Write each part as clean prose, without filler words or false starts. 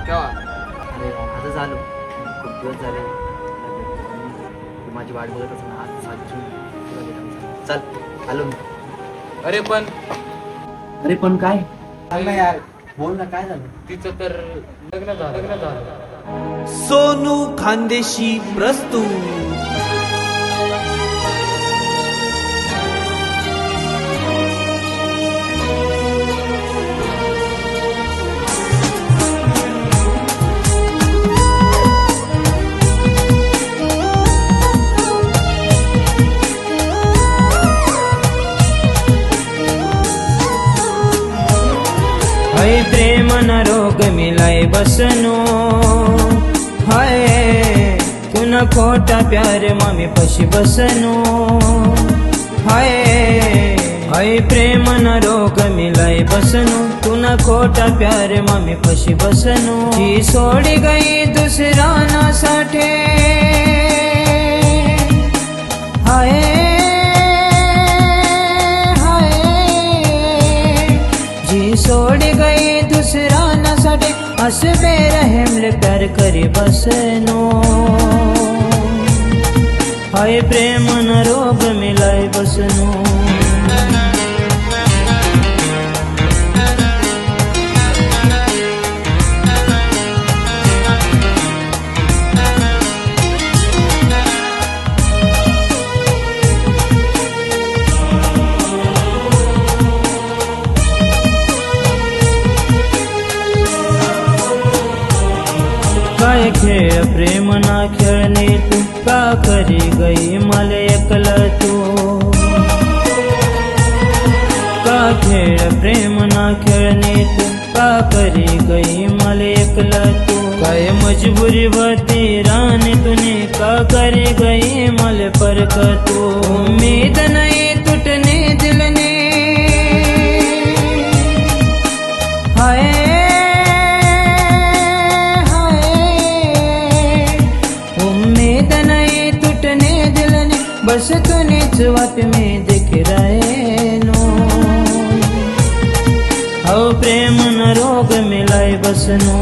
केव्हा? अरे आता झालो, खूप दिवस झाले तू माझी वाट बघत असेल ना, आज साजून तुला भेटायचं. चल आलो मी. अरे पण काय? सांग ना यार, बोल ना, काय झालं? तिचं तर लग्न झालं. सोनू खानदेशी प्रस्तुत. हाय प्रेम न रोग मिलाय बसनो, हाय तू न खोटा प्यार मामी पशी बसनो, हाय हाय प्रेम न रोग मिलाय बसनो, तू न खोटा प्यार मामी पशी बसनो. जी सोडी गई दुसरा ना साठे, हाय सोड गई दुसरा न साठे, अस बेरहम प्यार करी बसनो. हाय प्रेम न रोग मिलाय बसनो. काय खेळ प्रेम ना खेळणे, तू का करी गई मला एकला तू. का खेळ प्रेम ना खेळणे, तू का करी गई मला एकला तू. काय मजबुरी होती रानी तूने, का करी गई मला परक तू. उम्मीद नहीं टूटने दिल ने, हाय बस तूनेच वाट में देख रहे नो. हो प्रेम न रोग मिलाय बसनो.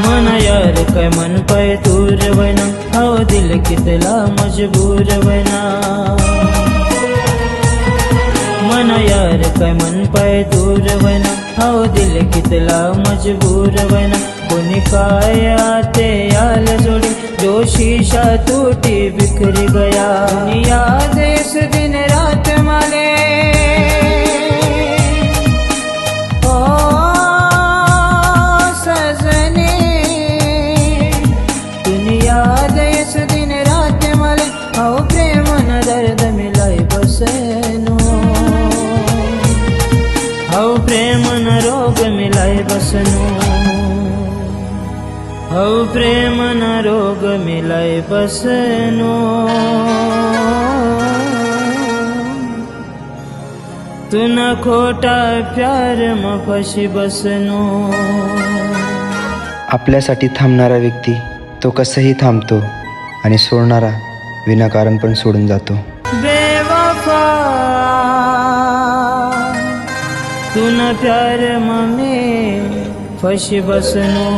मन यार काय मन पाय दूर वैना, हो दिल कितला मजबूर वैना. मन यार काय मन पाय दूर वैना, हो दिल कितला मजबूर वैना. कोणी काय आते याल जोड़ी, जो शीशा टूटी बिखर गया. याद इस दिन रात माले, याद इस दिन रात मले. हो प्रेम न दर्द मिलाय बसनो, हो प्रेम न रोग मिलाय बसनो. हो प्रेम न रोग मिलाय बसनो. तू न खोटा प्यार म पशी बसनो. आपल्यासाठी थांबणारा व्यक्ती तो कसंही थांबतो आणि सोडणारा विनाकारण पण सोडून जातो. बेवफा तू न प्यार में फंसी बसनो.